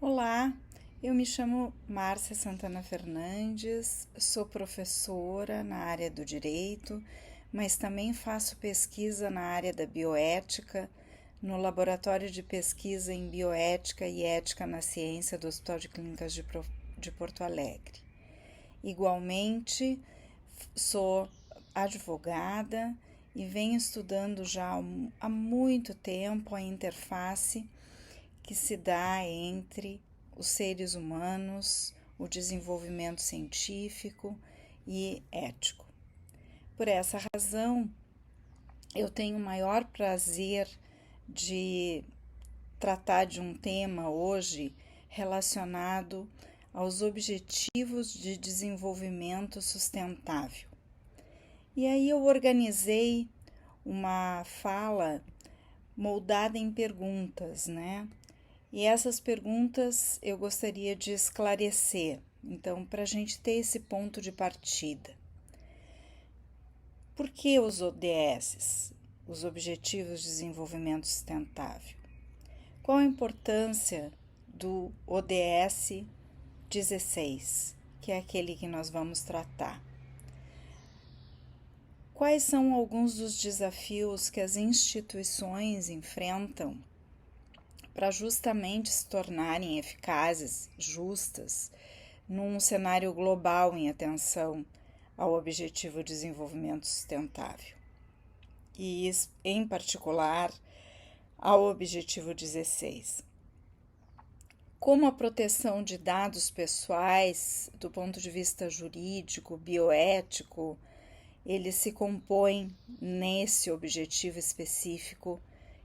Olá, eu me chamo Márcia Santana Fernandes, sou professora na área do direito, mas também faço pesquisa na área da bioética, no Laboratório de Pesquisa em Bioética e Ética na Ciência do Hospital de Clínicas de Porto Alegre. Igualmente, sou advogada e venho estudando já há muito tempo a interface que se dá entre os seres humanos, o desenvolvimento científico e ético. Por essa razão, eu tenho o maior prazer de tratar de um tema hoje relacionado aos Objetivos de Desenvolvimento Sustentável. E aí eu organizei uma fala moldada em perguntas, né? E essas perguntas eu gostaria de esclarecer, então, para a gente ter esse ponto de partida. Por que os ODS, os Objetivos de Desenvolvimento Sustentável? Qual a importância do ODS 16, que é aquele que nós vamos tratar? Quais são alguns dos desafios que as instituições enfrentam para justamente se tornarem eficazes, justas, num cenário global em atenção ao Objetivo de Desenvolvimento Sustentável? E, em particular, ao Objetivo 16. Como a proteção de dados pessoais, do ponto de vista jurídico, bioético, ele se compõe nesse objetivo específico,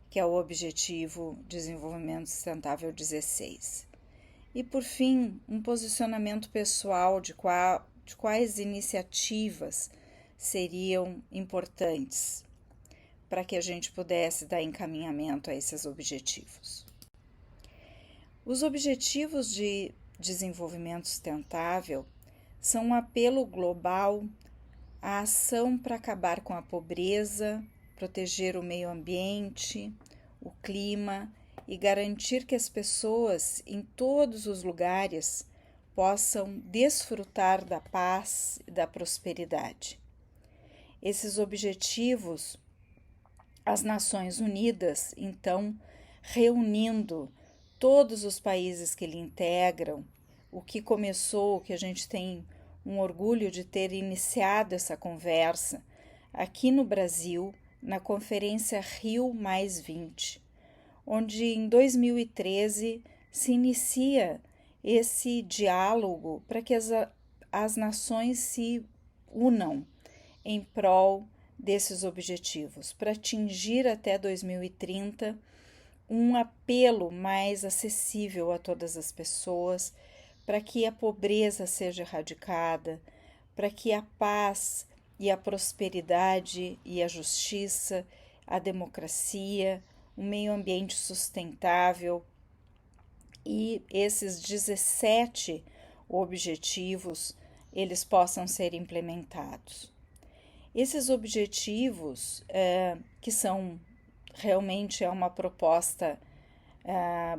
que é o Objetivo de Desenvolvimento Sustentável 16. E, por fim, um posicionamento pessoal de quais iniciativas seriam importantes para que a gente pudesse dar encaminhamento a esses objetivos. Os Objetivos de Desenvolvimento Sustentável são um apelo global à ação para acabar com a pobreza, proteger o meio ambiente, o clima e garantir que as pessoas em todos os lugares possam desfrutar da paz e da prosperidade. Esses objetivos, as Nações Unidas, então, reunindo todos os países que lhe integram, o que começou, que a gente tem um orgulho de ter iniciado essa conversa aqui no Brasil, na Conferência Rio+20, onde em 2013 se inicia esse diálogo para que as nações se unam em prol desses objetivos, para atingir até 2030 um apelo mais acessível a todas as pessoas, para que a pobreza seja erradicada, para que a paz e a prosperidade e a justiça, a democracia, o meio ambiente sustentável e esses 17 objetivos, eles possam ser implementados. Esses objetivos, que são realmente uma proposta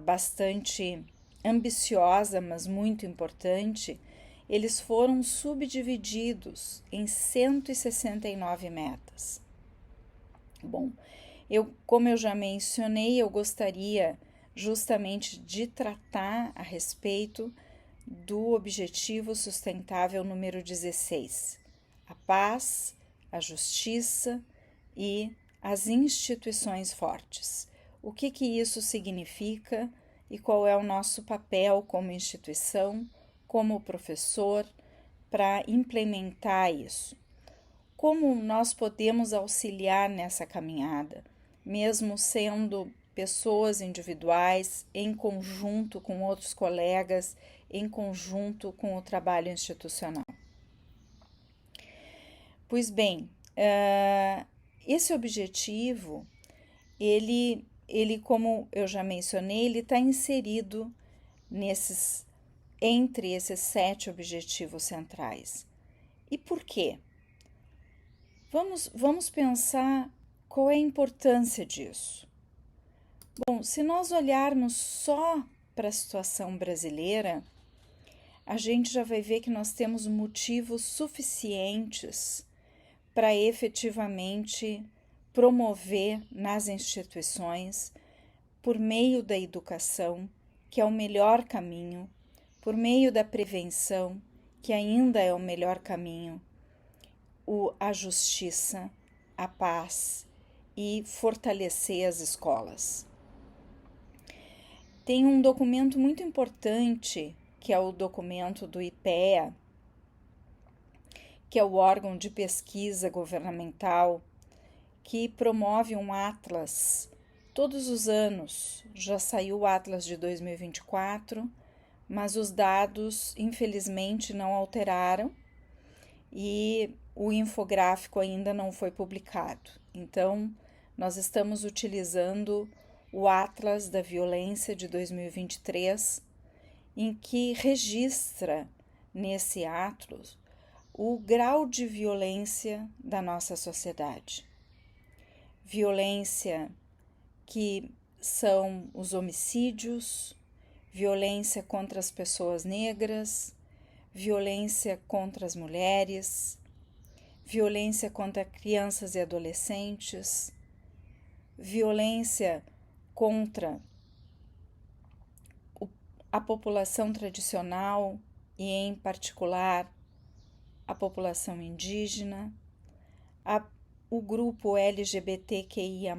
bastante ambiciosa, mas muito importante, eles foram subdivididos em 169 metas. Bom, como eu já mencionei, eu gostaria justamente de tratar a respeito do Objetivo Sustentável número 16, a paz, a justiça e as instituições fortes. O que isso significa e qual é o nosso papel como instituição, como professor, para implementar isso? Como nós podemos auxiliar nessa caminhada, mesmo sendo pessoas individuais, em conjunto com outros colegas, em conjunto com o trabalho institucional? Pois bem, esse objetivo, ele, como eu já mencionei, ele está inserido entre esses 7 objetivos centrais. E por quê? Vamos pensar qual é a importância disso. Bom, se nós olharmos só para a situação brasileira, a gente já vai ver que nós temos motivos suficientes para efetivamente promover nas instituições, por meio da educação, que é o melhor caminho, por meio da prevenção, que ainda é o melhor caminho, a justiça, a paz e fortalecer as escolas. Tem um documento muito importante, que é o documento do IPEA, que é o órgão de pesquisa governamental, que promove um atlas todos os anos. Já saiu o atlas de 2024, mas os dados, infelizmente, não alteraram e o infográfico ainda não foi publicado. Então, nós estamos utilizando o Atlas da Violência de 2023, em que registra nesse atlas o grau de violência da nossa sociedade. Violência que são os homicídios, violência contra as pessoas negras, violência contra as mulheres, violência contra crianças e adolescentes, violência contra a população tradicional e, em particular, a população indígena, o grupo LGBTQIA+,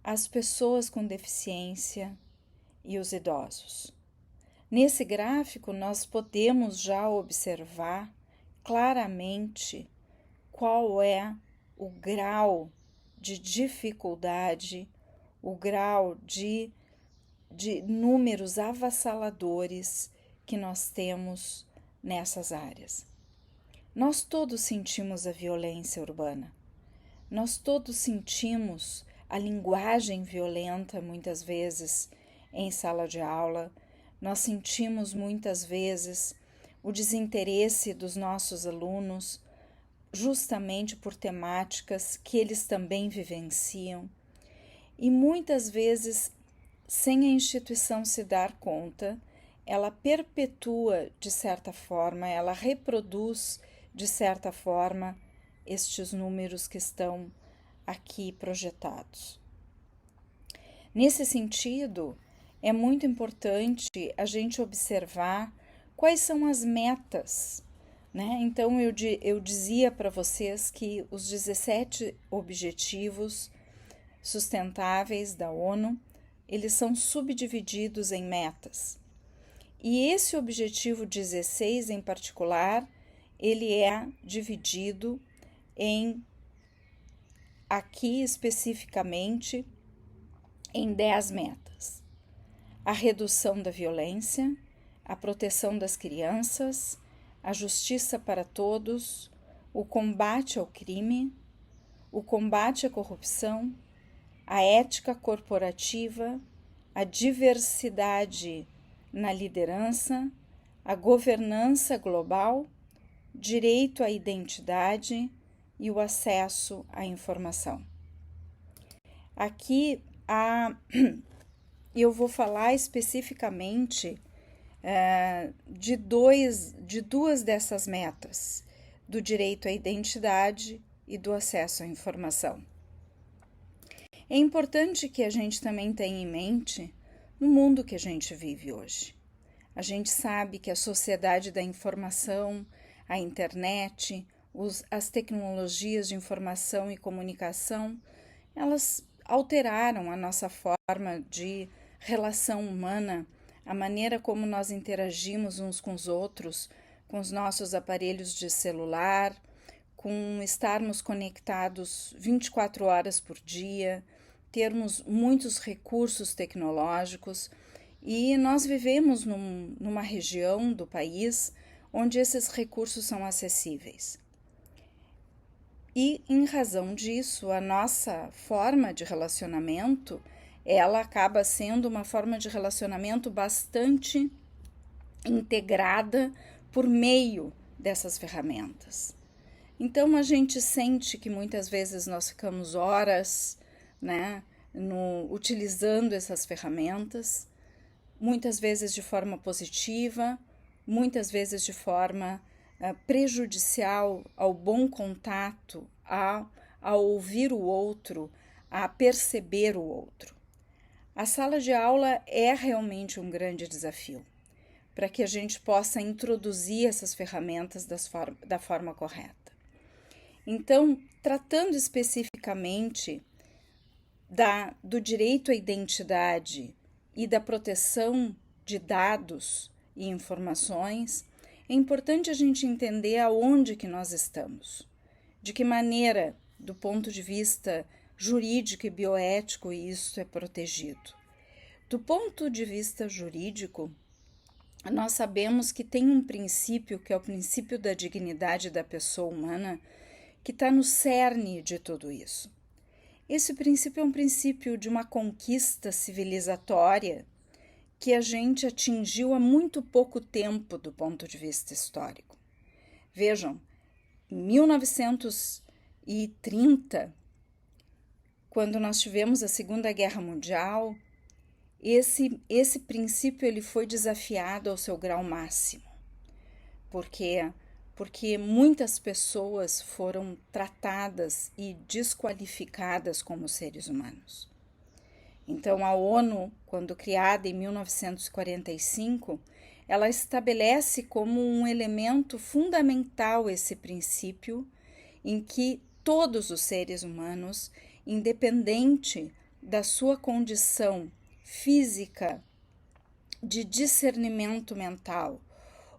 as pessoas com deficiência e os idosos. Nesse gráfico, nós podemos já observar claramente qual é o grau de dificuldade, o grau de números avassaladores que nós temos nessas áreas. Nós todos sentimos a violência urbana, nós todos sentimos a linguagem violenta muitas vezes em sala de aula, nós sentimos muitas vezes o desinteresse dos nossos alunos justamente por temáticas que eles também vivenciam e muitas vezes, sem a instituição se dar conta, ela perpetua de certa forma, ela reproduz de certa forma estes números que estão aqui projetados. Nesse sentido, é muito importante a gente observar quais são as metas, né? Então, eu dizia para vocês que os 17 objetivos sustentáveis da ONU, eles são subdivididos em metas. E esse objetivo 16 em particular, ele é dividido aqui especificamente, em 10 metas. A redução da violência, a proteção das crianças, a justiça para todos, o combate ao crime, o combate à corrupção, a ética corporativa, a diversidade na liderança, a governança global, direito à identidade e o acesso à informação. Aqui eu vou falar especificamente de duas dessas metas, do direito à identidade e do acesso à informação. É importante que a gente também tenha em mente no mundo que a gente vive hoje. A gente sabe que a sociedade da informação, a internet, as tecnologias de informação e comunicação, elas alteraram a nossa forma de relação humana, a maneira como nós interagimos uns com os outros, com os nossos aparelhos de celular, com estarmos conectados 24 horas por dia, termos muitos recursos tecnológicos e nós vivemos numa região do país onde esses recursos são acessíveis. E, em razão disso, a nossa forma de relacionamento, ela acaba sendo uma forma de relacionamento bastante integrada por meio dessas ferramentas. Então, a gente sente que muitas vezes nós ficamos horas, né, utilizando essas ferramentas, muitas vezes de forma positiva, muitas vezes de forma prejudicial ao bom contato, a ouvir o outro, a perceber o outro. A sala de aula é realmente um grande desafio para que a gente possa introduzir essas ferramentas da forma correta. Então, tratando especificamente do direito à identidade e da proteção de dados e informações, é importante a gente entender aonde que nós estamos, de que maneira, do ponto de vista jurídico e bioético, isso é protegido. Do ponto de vista jurídico, nós sabemos que tem um princípio, que é o princípio da dignidade da pessoa humana, que está no cerne de tudo isso. Esse princípio é um princípio de uma conquista civilizatória que a gente atingiu há muito pouco tempo do ponto de vista histórico. Vejam, em 1930, quando nós tivemos a Segunda Guerra Mundial, esse princípio ele foi desafiado ao seu grau máximo. Por quê? Porque muitas pessoas foram tratadas e desqualificadas como seres humanos. Então, a ONU, quando criada em 1945, ela estabelece como um elemento fundamental esse princípio em que todos os seres humanos, independente da sua condição física, de discernimento mental,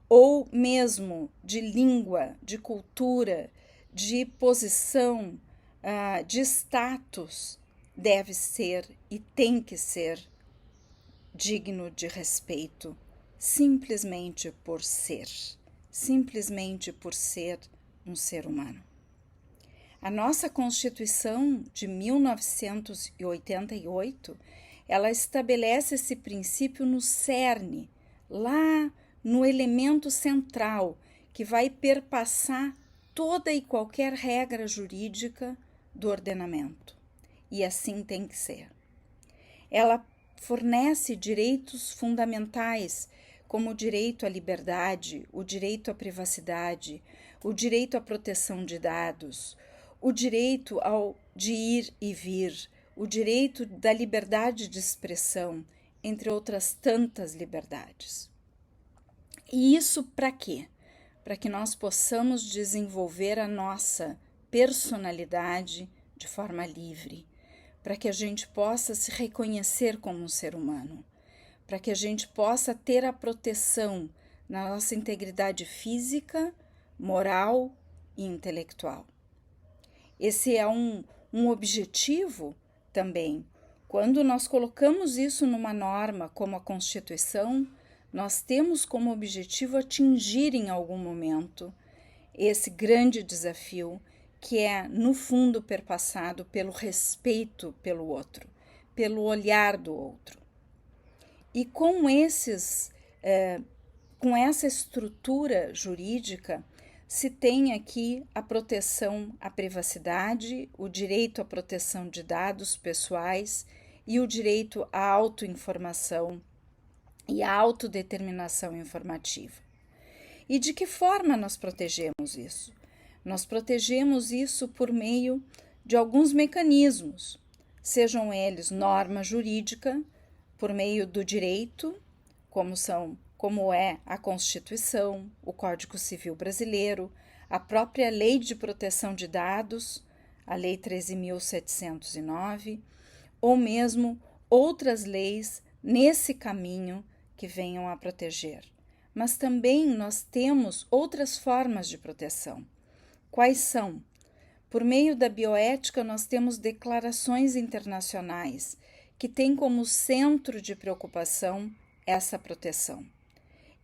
ou mesmo de língua, de cultura, de posição, de status, deve ser e tem que ser digno de respeito, simplesmente por ser um ser humano. A nossa Constituição de 1988, ela estabelece esse princípio no cerne, lá no elemento central, que vai perpassar toda e qualquer regra jurídica do ordenamento. E assim tem que ser. Ela fornece direitos fundamentais, como o direito à liberdade, o direito à privacidade, o direito à proteção de dados, o direito de ir e vir, o direito da liberdade de expressão, entre outras tantas liberdades. E isso para quê? Para que nós possamos desenvolver a nossa personalidade de forma livre, para que a gente possa se reconhecer como um ser humano, para que a gente possa ter a proteção na nossa integridade física, moral e intelectual. Esse é um objetivo também. Quando nós colocamos isso numa norma como a Constituição, nós temos como objetivo atingir em algum momento esse grande desafio que é, no fundo, perpassado pelo respeito pelo outro, pelo olhar do outro. E com essa estrutura jurídica, se tem aqui a proteção à privacidade, o direito à proteção de dados pessoais e o direito à autoinformação e à autodeterminação informativa. E de que forma nós protegemos isso? Nós protegemos isso por meio de alguns mecanismos, sejam eles norma jurídica, por meio do direito, como é a Constituição, o Código Civil Brasileiro, a própria Lei de Proteção de Dados, a Lei 13.709, ou mesmo outras leis nesse caminho que venham a proteger. Mas também nós temos outras formas de proteção. Quais são? Por meio da bioética, nós temos declarações internacionais que têm como centro de preocupação essa proteção.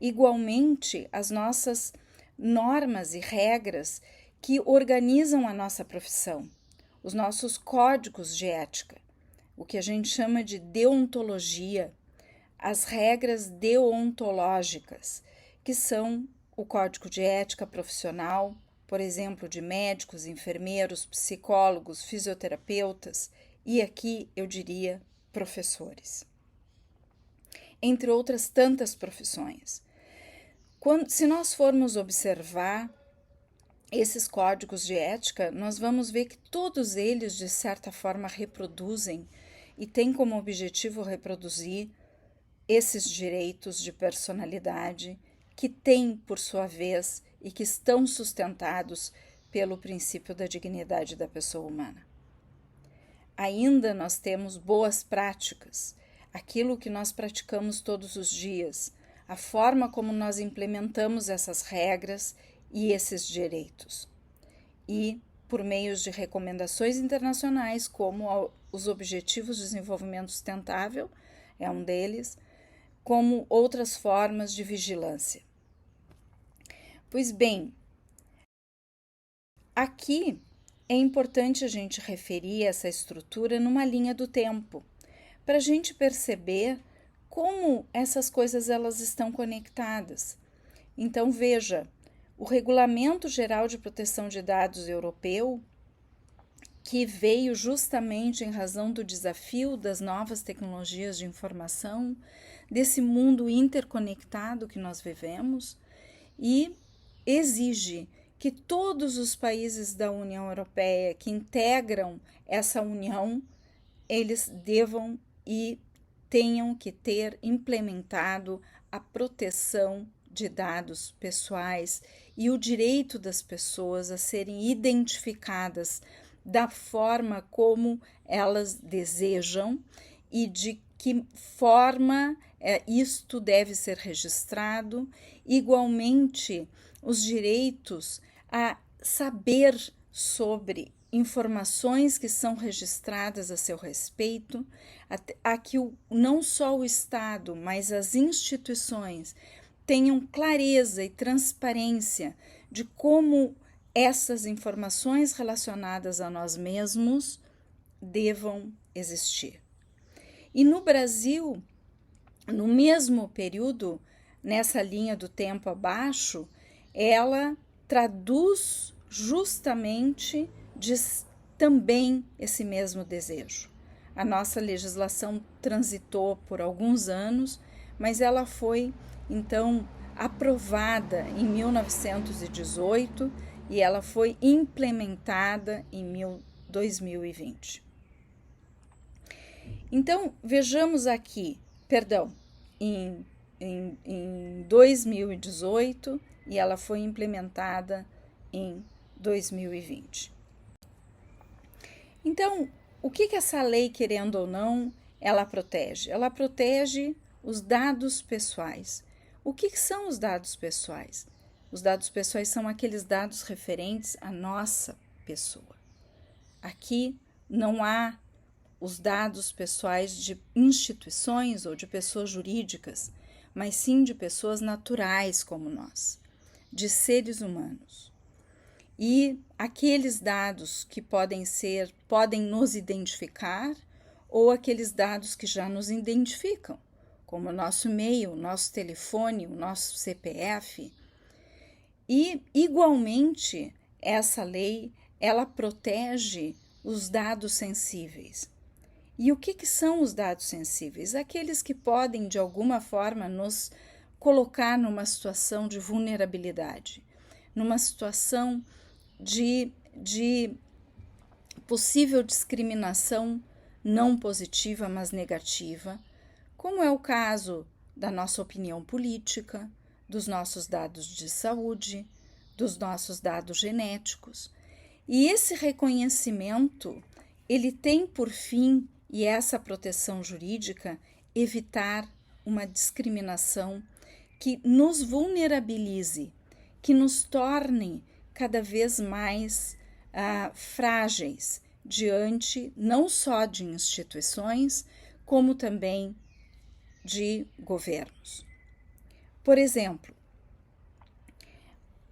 Igualmente, as nossas normas e regras que organizam a nossa profissão, os nossos códigos de ética, o que a gente chama de deontologia, as regras deontológicas, que são o Código de Ética Profissional, por exemplo, de médicos, enfermeiros, psicólogos, fisioterapeutas e aqui eu diria professores, entre outras tantas profissões. Se nós formos observar esses códigos de ética, nós vamos ver que todos eles, de certa forma, reproduzem e têm como objetivo reproduzir esses direitos de personalidade que têm, por sua vez, e que estão sustentados pelo princípio da dignidade da pessoa humana. Ainda nós temos boas práticas, aquilo que nós praticamos todos os dias, a forma como nós implementamos essas regras e esses direitos. E por meio de recomendações internacionais, como os Objetivos de Desenvolvimento Sustentável, é um deles, como outras formas de vigilância. Pois bem, aqui é importante a gente referir essa estrutura numa linha do tempo, para a gente perceber como essas coisas elas estão conectadas. Então, veja, o Regulamento Geral de Proteção de Dados europeu, que veio justamente em razão do desafio das novas tecnologias de informação, desse mundo interconectado que nós vivemos, e exige que todos os países da União Europeia que integram essa união, eles devam e tenham que ter implementado a proteção de dados pessoais e o direito das pessoas a serem identificadas da forma como elas desejam e de que forma isto deve ser registrado. Igualmente, os direitos a saber sobre informações que são registradas a seu respeito, a que não só o Estado, mas as instituições tenham clareza e transparência de como essas informações relacionadas a nós mesmos devam existir. E no Brasil, no mesmo período, nessa linha do tempo abaixo, ela traduz justamente também esse mesmo desejo. A nossa legislação transitou por alguns anos, mas ela foi então aprovada em 1918 e ela foi implementada em 2020. Então, vejamos aqui, em 2018 e ela foi implementada em 2020. Então, o que essa lei, querendo ou não, ela protege? Ela protege os dados pessoais. O que são os dados pessoais? Os dados pessoais são aqueles dados referentes à nossa pessoa. Aqui não há os dados pessoais de instituições ou de pessoas jurídicas, mas sim de pessoas naturais como nós, de seres humanos. E aqueles dados que podem nos identificar, ou aqueles dados que já nos identificam, como o nosso e-mail, o nosso telefone, o nosso CPF. E, igualmente, essa lei, ela protege os dados sensíveis. E o que são os dados sensíveis? Aqueles que podem, de alguma forma, nos colocar numa situação de vulnerabilidade, numa situação de possível discriminação não positiva, mas negativa, como é o caso da nossa opinião política, dos nossos dados de saúde, dos nossos dados genéticos. E esse reconhecimento, ele tem por fim, e essa proteção jurídica, evitar uma discriminação que nos vulnerabilize, que nos torne cada vez mais frágeis diante não só de instituições, como também de governos. Por exemplo,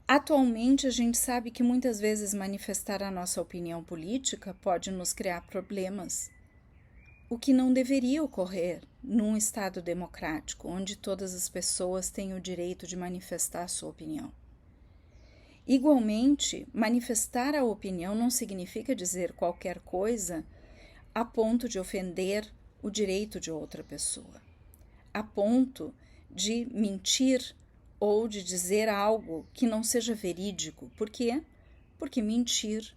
atualmente a gente sabe que muitas vezes manifestar a nossa opinião política pode nos criar problemas, o que não deveria ocorrer num Estado democrático, onde todas as pessoas têm o direito de manifestar a sua opinião. Igualmente, manifestar a opinião não significa dizer qualquer coisa a ponto de ofender o direito de outra pessoa, a ponto de mentir ou de dizer algo que não seja verídico. Por quê? Porque mentir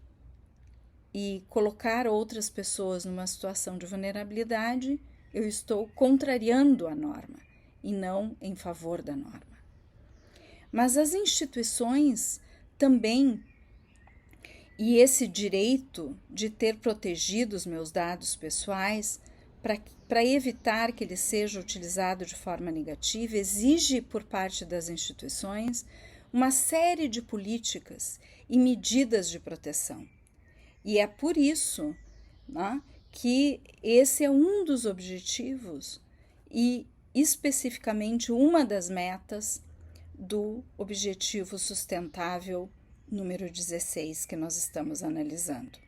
e colocar outras pessoas numa situação de vulnerabilidade, eu estou contrariando a norma e não em favor da norma. Mas as instituições também, e esse direito de ter protegido os meus dados pessoais para evitar que ele seja utilizado de forma negativa, exige por parte das instituições uma série de políticas e medidas de proteção. E é por isso, né, que esse é um dos objetivos e especificamente uma das metas do Objetivo Sustentável número 16 que nós estamos analisando.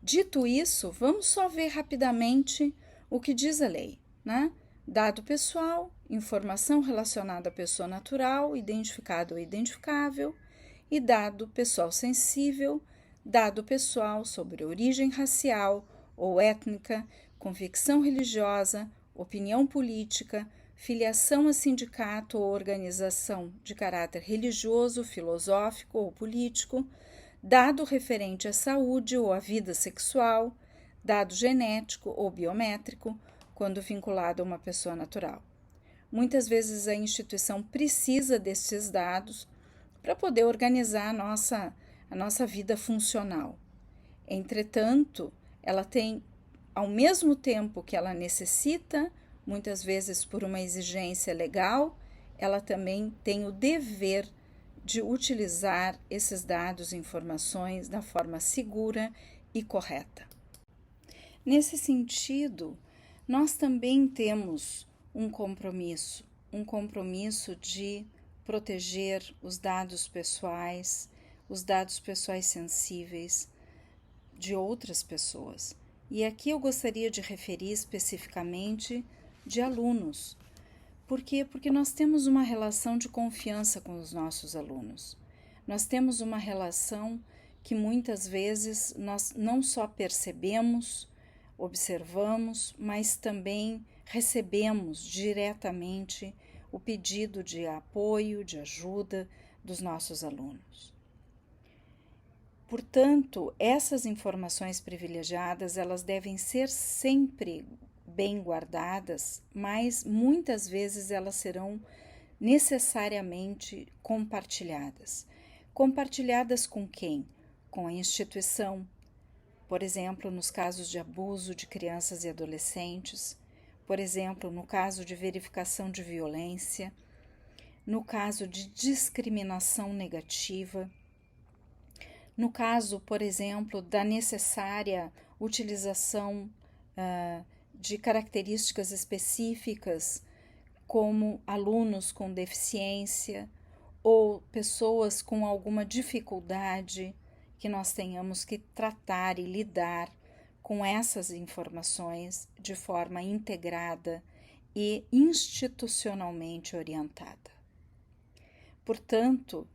Dito isso, vamos só ver rapidamente o que diz a lei, né? Dado pessoal, informação relacionada à pessoa natural, identificado ou identificável, e dado pessoal sensível, dado pessoal sobre origem racial ou étnica, convicção religiosa, opinião política, filiação a sindicato ou organização de caráter religioso, filosófico ou político, dado referente à saúde ou à vida sexual, dado genético ou biométrico, quando vinculado a uma pessoa natural. Muitas vezes a instituição precisa desses dados para poder organizar a nossa vida funcional. Entretanto, ela tem, ao mesmo tempo que ela necessita, muitas vezes por uma exigência legal, ela também tem o dever de utilizar esses dados e informações da forma segura e correta. Nesse sentido, nós também temos um compromisso de proteger os dados pessoais sensíveis de outras pessoas. E aqui eu gostaria de referir especificamente de alunos. Por quê? Porque nós temos uma relação de confiança com os nossos alunos. Nós temos uma relação que muitas vezes nós não só percebemos, observamos, mas também recebemos diretamente o pedido de apoio, de ajuda dos nossos alunos. Portanto, essas informações privilegiadas, elas devem ser sempre bem guardadas, mas muitas vezes elas serão necessariamente compartilhadas. Compartilhadas com quem? Com a instituição, por exemplo, nos casos de abuso de crianças e adolescentes, por exemplo, no caso de verificação de violência, no caso de discriminação negativa, no caso, por exemplo, da necessária utilização de características específicas, como alunos com deficiência ou pessoas com alguma dificuldade, que nós tenhamos que tratar e lidar com essas informações de forma integrada e institucionalmente orientada. Portanto,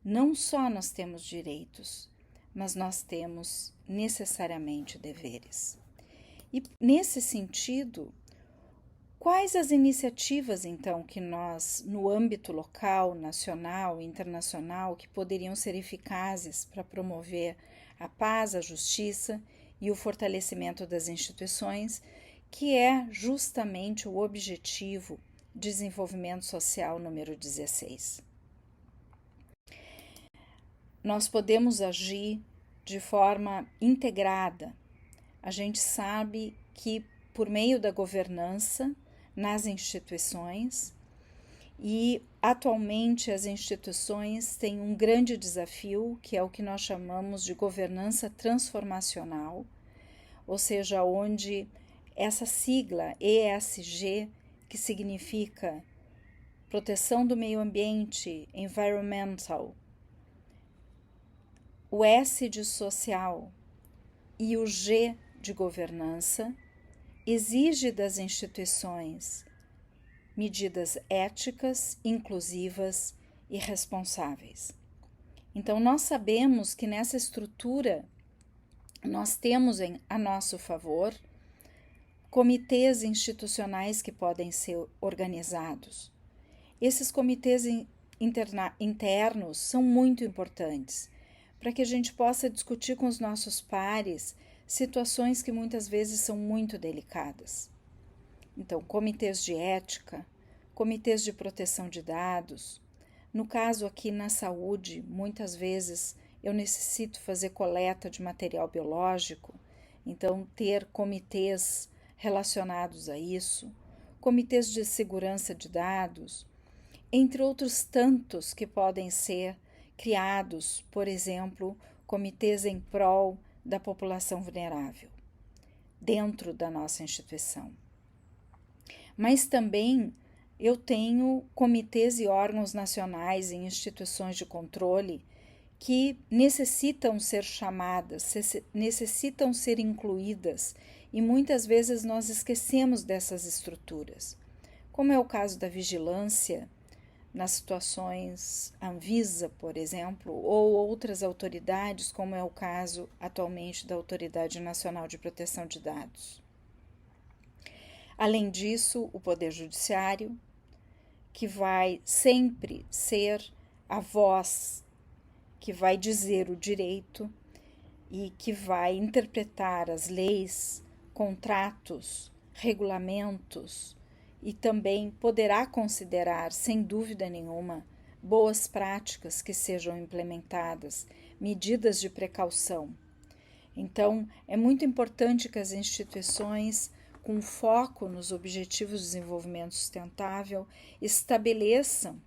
não só nós temos direitos, mas nós temos necessariamente deveres. E nesse sentido, quais as iniciativas então que nós, no âmbito local, nacional e internacional, que poderiam ser eficazes para promover a paz, a justiça e o fortalecimento das instituições, que é justamente o objetivo de desenvolvimento social número 16. Nós podemos agir de forma integrada. A gente sabe que por meio da governança nas instituições, e atualmente as instituições têm um grande desafio, que é o que nós chamamos de governança transformacional, ou seja, onde essa sigla ESG, que significa proteção do meio ambiente, environmental, o S de social e o G de governança, exige das instituições medidas éticas, inclusivas e responsáveis. Então, nós sabemos que nessa estrutura nós temos a nosso favor comitês institucionais que podem ser organizados. Esses comitês internos são muito importantes para que a gente possa discutir com os nossos pares situações que muitas vezes são muito delicadas. Então, comitês de ética, comitês de proteção de dados. No caso aqui na saúde, muitas vezes eu necessito fazer coleta de material biológico, então ter comitês relacionados a isso, comitês de segurança de dados, entre outros tantos que podem ser criados, por exemplo, comitês em prol da população vulnerável, dentro da nossa instituição. Mas também eu tenho comitês e órgãos nacionais e instituições de controle que necessitam ser chamadas, necessitam ser incluídas, e muitas vezes nós esquecemos dessas estruturas, como é o caso da vigilância, nas situações Anvisa, por exemplo, ou outras autoridades, como é o caso atualmente da Autoridade Nacional de Proteção de Dados. Além disso, o Poder Judiciário, que vai sempre ser a voz que vai dizer o direito e que vai interpretar as leis, contratos, regulamentos, e também poderá considerar, sem dúvida nenhuma, boas práticas que sejam implementadas, medidas de precaução. Então, é muito importante que as instituições, com foco nos Objetivos de Desenvolvimento Sustentável, estabeleçam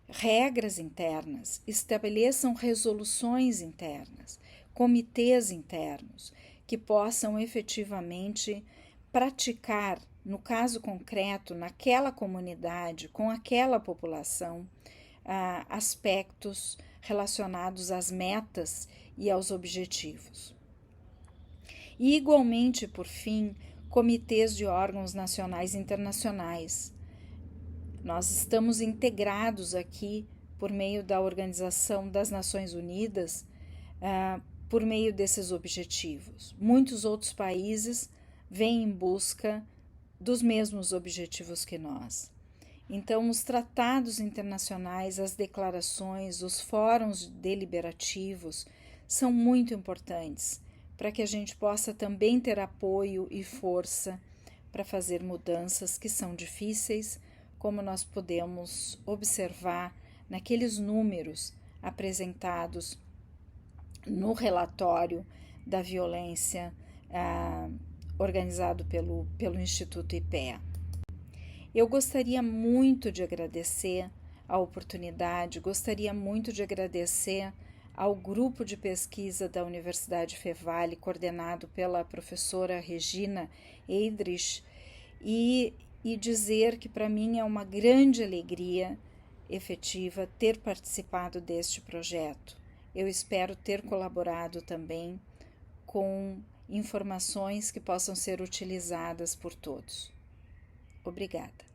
regras internas, estabeleçam resoluções internas, comitês internos, que possam efetivamente praticar, no caso concreto, naquela comunidade, com aquela população, aspectos relacionados às metas e aos objetivos. E, igualmente, por fim, comitês de órgãos nacionais e internacionais. Nós estamos integrados aqui por meio da Organização das Nações Unidas, por meio desses objetivos. Muitos outros países vêm em busca dos mesmos objetivos que nós. Então, os tratados internacionais, as declarações, os fóruns deliberativos são muito importantes para que a gente possa também ter apoio e força para fazer mudanças que são difíceis, como nós podemos observar naqueles números apresentados no relatório da violência organizado pelo Instituto IPEA. Eu gostaria muito de agradecer a oportunidade, gostaria muito de agradecer ao grupo de pesquisa da Universidade Fevale, coordenado pela professora Regina Eidrich, e dizer que para mim é uma grande alegria efetiva ter participado deste projeto. Eu espero ter colaborado também com informações que possam ser utilizadas por todos. Obrigada.